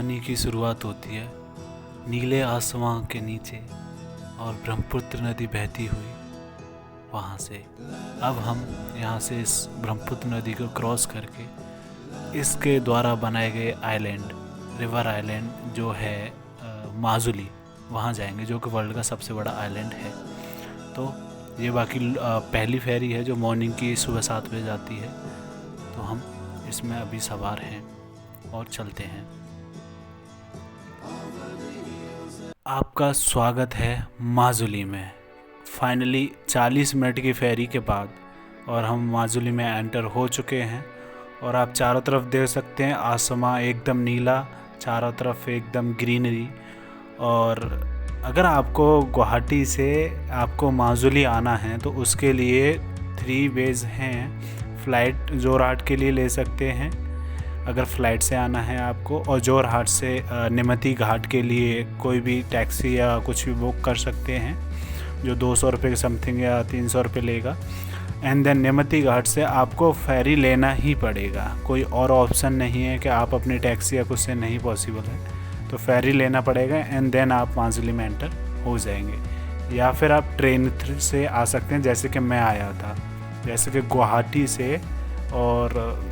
कहानी की शुरुआत होती है नीले आसमां के नीचे और ब्रह्मपुत्र नदी बहती हुई वहाँ से। अब हम यहाँ से इस ब्रह्मपुत्र नदी को क्रॉस करके इसके द्वारा बनाए गए आइलैंड, रिवर आइलैंड जो है माजुली, वहाँ जाएंगे, जो कि वर्ल्ड का सबसे बड़ा आइलैंड है। तो ये बाकी पहली फेरी है जो मॉर्निंग की सुबह 7 बजे जाती है। तो हम इसमें अभी सवार हैं और चलते हैं। आपका स्वागत है माजुली में। फाइनली 40 मिनट की फेरी के बाद और हम माजुली में एंटर हो चुके हैं। और आप चारों तरफ देख सकते हैं आसमां एकदम नीला, चारों तरफ एकदम ग्रीनरी। और अगर आपको गुवाहाटी से आपको माजुली आना है तो उसके लिए 3 वेज हैं। फ़्लाइट जोरहाट के लिए ले सकते हैं अगर फ़्लाइट से आना है आपको, और जोरहाट से निमती घाट के लिए कोई भी टैक्सी या कुछ भी बुक कर सकते हैं जो 200 रुपये के समथिंग या 300 रुपये लेगा। एंड देन निमती घाट से आपको फेरी लेना ही पड़ेगा, कोई और ऑप्शन नहीं है कि आप अपनी टैक्सी या कुछ से नहीं पॉसिबल है, तो फेरी लेना पड़ेगा। एंड देन आप माजुली में एंटर हो जाएंगे। या फिर आप ट्रेन से आ सकते हैं जैसे कि मैं आया था, जैसे कि गुवाहाटी से और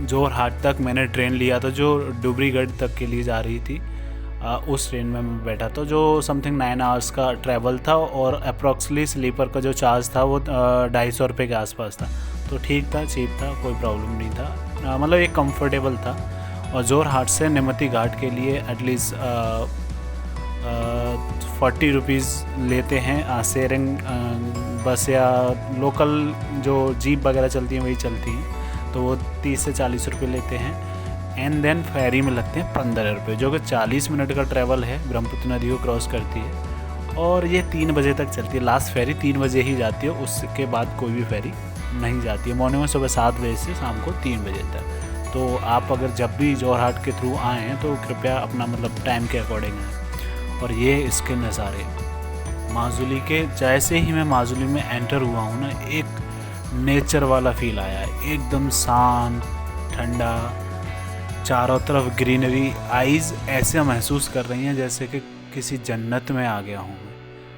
जोरहाट तक मैंने ट्रेन लिया था जो डुबरीगढ़ तक के लिए जा रही थी। उस ट्रेन में मैं बैठा था जो समथिंग 9 आवर्स का ट्रैवल था, और अप्रॉक्सली स्लीपर का जो चार्ज था वो 250 रुपये के आसपास था। तो ठीक था, चीप था, कोई प्रॉब्लम नहीं था, मतलब एक कंफर्टेबल था। और जोरहाट से निमती घाट के लिए एटलीस्ट 40 रुपीज़ लेते हैं। शेयरिंग बस या लोकल जो जीप वगैरह चलती हैं वही चलती हैं, तो वो 30 से 40 रुपये लेते हैं। एंड देन फेरी में लगते हैं 15 रुपये, जो कि 40 मिनट का ट्रैवल है, ब्रह्मपुत्र नदी को क्रॉस करती है। और ये 3 बजे तक चलती है, लास्ट फेरी 3 बजे ही जाती है, उसके बाद कोई भी फेरी नहीं जाती है। मॉर्निंग में सुबह 7 बजे से शाम को 3 बजे तक। तो आप अगर जब भी जोरहाट के थ्रू आए हैं तो कृपया अपना मतलब टाइम के अकॉर्डिंग आएँ। और ये इसके नज़ारे माजुली के, जैसे ही मैं माजुली में एंटर हुआ हूँ ना, एक नेचर वाला फील आया है, एकदम शांत, ठंडा, चारों तरफ ग्रीनरी। आइज़ ऐसे महसूस कर रही हैं जैसे कि किसी जन्नत में आ गया हूँ।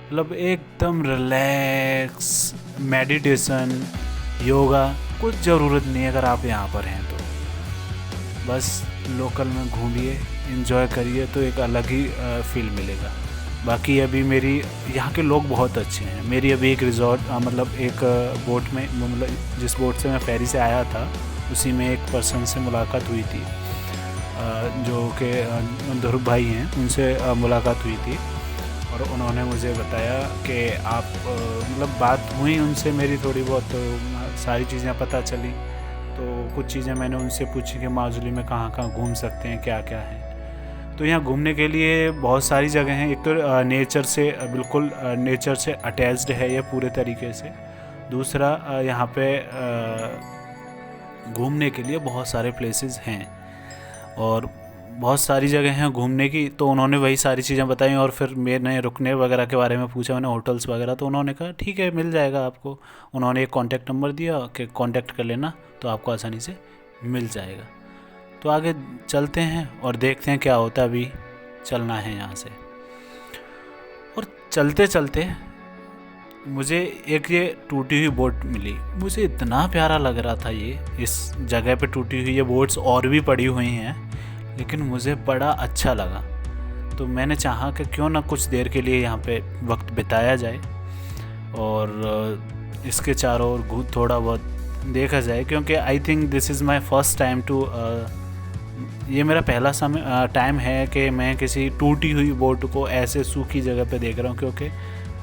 मतलब एकदम रिलैक्स, मेडिटेशन, योगा, कुछ ज़रूरत नहीं है अगर आप यहाँ पर हैं तो। बस लोकल में घूमिए, एंजॉय करिए, तो एक अलग ही फील मिलेगा। बाकी अभी मेरी यहाँ के लोग बहुत अच्छे हैं। मेरी अभी एक रिजॉर्ट मतलब एक बोट में, मतलब जिस बोट से मैं फेरी से आया था उसी में एक पर्सन से मुलाकात हुई थी, जो कि ध्रुव भाई हैं, उनसे मुलाकात हुई थी। और उन्होंने मुझे बताया कि आप मतलब बात हुई उनसे मेरी थोड़ी बहुत, तो सारी चीज़ें पता चली। तो कुछ चीज़ें मैंने उनसे पूछी कि माजुली में कहाँ कहाँ घूम सकते हैं, क्या क्या है। तो यहाँ घूमने के लिए बहुत सारी जगह हैं। एक तो नेचर से बिल्कुल नेचर से अटैच्ड है ये पूरे तरीके से। दूसरा यहाँ पे घूमने के लिए बहुत सारे प्लेसेस हैं और बहुत सारी जगह हैं घूमने की। तो उन्होंने वही सारी चीज़ें बताई, और फिर मैंने रुकने वगैरह के बारे में पूछा, मैंने होटल्स वगैरह, तो उन्होंने कहा ठीक है मिल जाएगा आपको। उन्होंने एक कॉन्टैक्ट नंबर दिया कि कॉन्टैक्ट कर लेना, तो आपको आसानी से मिल जाएगा। तो आगे चलते हैं और देखते हैं क्या होता है। अभी चलना है यहाँ से। और चलते चलते मुझे एक ये टूटी हुई बोट मिली। मुझे इतना प्यारा लग रहा था ये, इस जगह पे टूटी हुई ये बोट्स और भी पड़ी हुई हैं, लेकिन मुझे बड़ा अच्छा लगा। तो मैंने चाहा कि क्यों ना कुछ देर के लिए यहाँ पे वक्त बिताया जाए और इसके चारों ओर थोड़ा बहुत देखा जाए, क्योंकि I think this is my first time to, ये मेरा पहला टाइम है कि मैं किसी टूटी हुई बोट को ऐसे सूखी जगह पे देख रहा हूँ। क्योंकि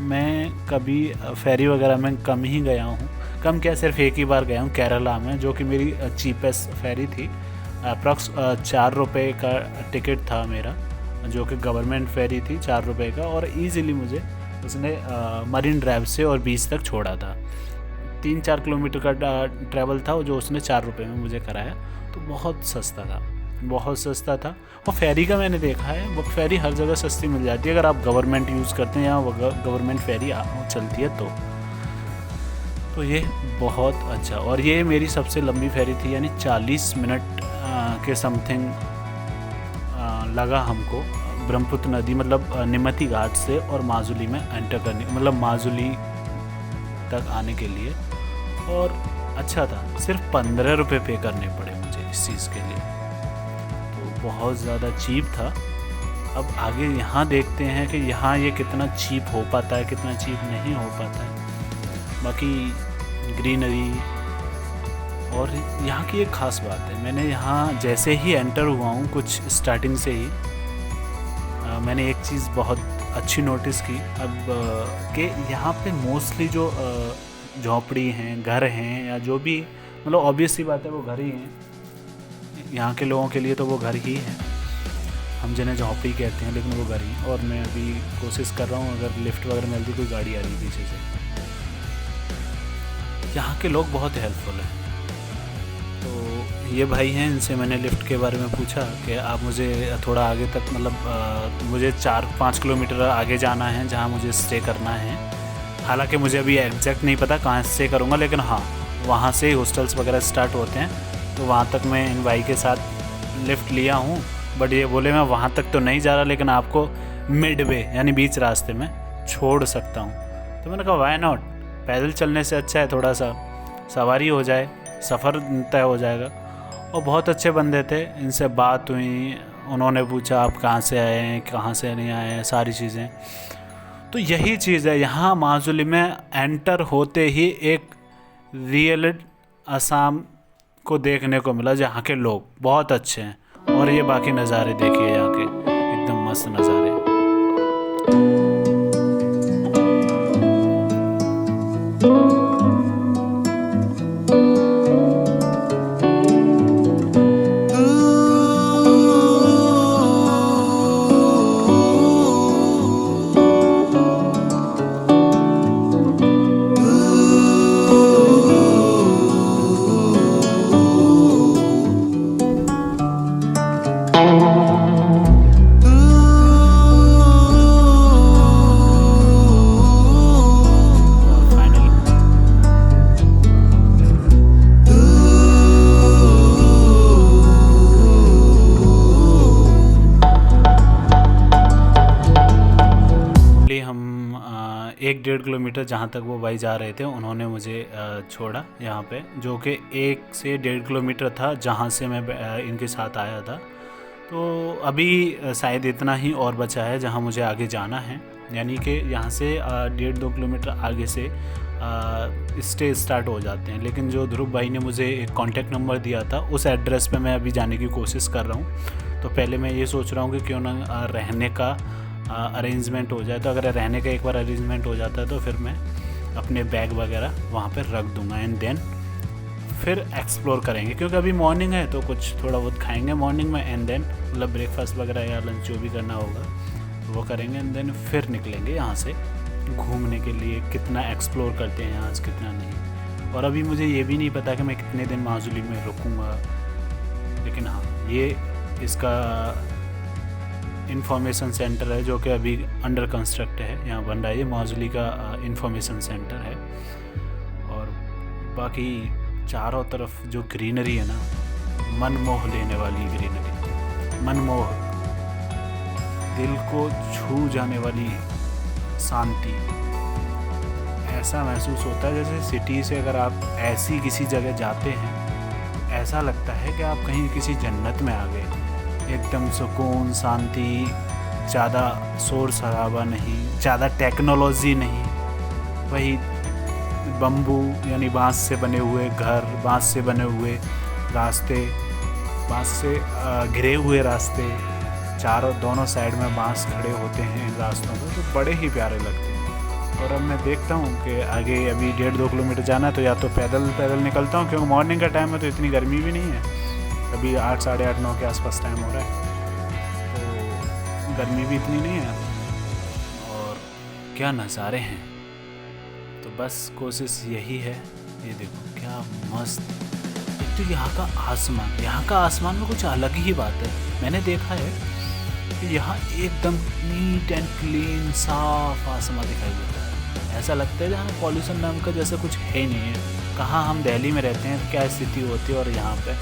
मैं कभी फेरी वगैरह में कम ही गया हूँ, कम क्या, सिर्फ एक ही बार गया हूँ केरला में, जो कि मेरी चीपेस्ट फेरी थी। अप्रॉक्स 4 रुपये का टिकट था मेरा, जो कि गवर्नमेंट फेरी थी, 4 रुपये का। और ईज़िली मुझे उसने मरीन ड्राइव से और बीच तक छोड़ा था। 3-4 किलोमीटर का ट्रैवल था जो उसने 4 रुपये में मुझे कराया। तो बहुत सस्ता था, बहुत सस्ता था। और फेरी का मैंने देखा है, वो फेरी हर जगह सस्ती मिल जाती है अगर आप गवर्नमेंट यूज़ करते हैं या गवर्नमेंट फेरी चलती है तो ये बहुत अच्छा। और ये मेरी सबसे लंबी फेरी थी, यानी 40 मिनट के समथिंग लगा हमको ब्रह्मपुत्र नदी मतलब निमती घाट से और माजुली में एंटर करने, मतलब माजुली तक आने के लिए। और अच्छा था, सिर्फ 15 रुपये पे करने पड़े मुझे इस चीज़ के लिए, तो बहुत ज़्यादा चीप था। अब आगे यहाँ देखते हैं कि यहाँ ये कितना चीप हो पाता है, कितना चीप नहीं हो पाता है। बाकी ग्रीनरी और यहाँ की एक ख़ास बात है, मैंने यहाँ जैसे ही एंटर हुआ हूँ कुछ स्टार्टिंग से ही मैंने एक चीज़ बहुत अच्छी नोटिस की अब कि यहाँ पे मोस्टली जो झोंपड़ी हैं, घर हैं, या जो भी, मतलब ऑब्वियस सी बात है वो घर ही हैं। यहाँ के लोगों के लिए तो वो घर ही है, हम जिन्हें झोंपड़ी कहते हैं, लेकिन वो घर ही। और मैं अभी कोशिश कर रहा हूँ, अगर लिफ्ट वगैरह मिलती, कोई गाड़ी आ रही है पीछे से। यहाँ के लोग बहुत हेल्पफुल हैं। तो ये भाई हैं, इनसे मैंने लिफ्ट के बारे में पूछा कि आप मुझे थोड़ा आगे तक, मतलब मुझे 4-5 किलोमीटर आगे जाना है जहाँ मुझे स्टे करना है। हालांकि मुझे अभी एग्जैक्ट नहीं पता कहाँ स्टे करूँगा, लेकिन हाँ वहाँ से हॉस्टल्स वगैरह स्टार्ट होते हैं, तो वहाँ तक मैं इन भाई के साथ लिफ्ट लिया हूँ। बट ये बोले मैं वहाँ तक तो नहीं जा रहा, लेकिन आपको मिड वे यानी बीच रास्ते में छोड़ सकता हूँ। तो मैंने कहा वाई नॉट, पैदल चलने से अच्छा है थोड़ा सा सवारी हो जाए, सफ़र तय हो जाएगा। और बहुत अच्छे बंदे थे, इनसे बात हुई, उन्होंने पूछा आप कहाँ से आए हैं, कहाँ से नहीं आए हैं, सारी चीज़ें। तो यही चीज़ है, यहाँ माजुली में एंटर होते ही एक रियल असम को देखने को मिला, जहाँ के लोग बहुत अच्छे हैं। और ये बाकी नज़ारे देखिए यहाँ के, एकदम मस्त नज़ारे। हम 1-1.5 किलोमीटर जहाँ तक वो भाई जा रहे थे, उन्होंने मुझे छोड़ा यहाँ पे, जो कि 1 से 1.5 किलोमीटर था जहाँ से मैं इनके साथ आया था। तो अभी शायद इतना ही और बचा है जहाँ मुझे आगे जाना है, यानी कि यहाँ से 1.5-2 किलोमीटर आगे से स्टे स्टार्ट हो जाते हैं। लेकिन जो ध्रुव भाई ने मुझे एक कॉन्टैक्ट नंबर दिया था, उस एड्रेस पे मैं अभी जाने की कोशिश कर रहा हूँ। तो पहले मैं ये सोच रहा हूँ कि क्यों ना रहने का अरेंजमेंट हो जाए। तो अगर रहने का एक बार अरेंजमेंट हो जाता है तो फिर मैं अपने बैग वगैरह वहाँ पर रख दूँगा, एंड देन फिर एक्सप्लोर करेंगे। क्योंकि अभी मॉर्निंग है तो कुछ थोड़ा बहुत खाएंगे मॉर्निंग में, एंड देन मतलब ब्रेकफास्ट वगैरह या लंच जो भी करना होगा तो वो करेंगे, एंड देन फिर निकलेंगे यहाँ से घूमने के लिए। कितना एक्सप्लोर करते हैं आज, कितना नहीं। और अभी मुझे ये भी नहीं पता कि मैं कितने दिन माजुली में रुकूँगा, लेकिन हाँ ये इसका इंफॉर्मेशन सेंटर है जो कि अभी अंडर कंस्ट्रक्ट है, यहाँ बन रहा है। ये माजुली का इंफॉर्मेशन सेंटर है। और बाकी चारों तरफ जो ग्रीनरी है ना, मन मोह लेने वाली ग्रीनरी, मनमोह, दिल को छू जाने वाली शांति। ऐसा महसूस होता है जैसे सिटी से अगर आप ऐसी किसी जगह जाते हैं, ऐसा लगता है कि आप कहीं किसी जन्नत में आ गए। एकदम सुकून, शांति, ज़्यादा शोर शराबा नहीं, ज़्यादा टेक्नोलॉजी नहीं, वही बम्बू यानी बांस से बने हुए घर, बांस से बने हुए रास्ते, बांस से घिरे हुए रास्ते, दोनों साइड में बांस खड़े होते हैं इन रास्तों पर, तो बड़े ही प्यारे लगते हैं। और अब मैं देखता हूँ कि आगे अभी 1.5-2 किलोमीटर जाना है, तो या तो पैदल निकलता हूँ, क्योंकि मॉर्निंग का टाइम है तो इतनी गर्मी भी नहीं है। अभी 8, साढ़े 8, 9 के आसपास टाइम हो रहा है, तो गर्मी भी इतनी नहीं है। और क्या नज़ारे हैं, तो बस कोशिश यही है। ये देखो क्या मस्त, एक तो यहाँ का आसमान में कुछ अलग ही बात है। मैंने देखा है कि यहाँ एकदम नीट एंड क्लीन साफ आसमान दिखाई देता है। ऐसा लगता है जहाँ पॉल्यूशन नाम का जैसा कुछ है ही नहीं है। कहाँ हम दिल्ली में रहते हैं क्या स्थिति होती है, और यहाँ पे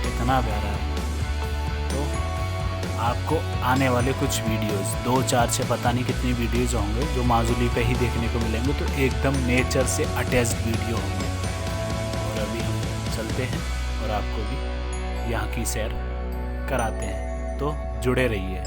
इतना प्यारा है। तो आपको आने वाले कुछ वीडियोस 2-4 से पता नहीं कितनी वीडियोस होंगे जो माजुली पे ही देखने को मिलेंगे, तो एकदम नेचर से अटैच्ड वीडियो होंगे। और अभी हम चलते हैं और आपको भी यहाँ की सैर कराते हैं, तो जुड़े रहिए।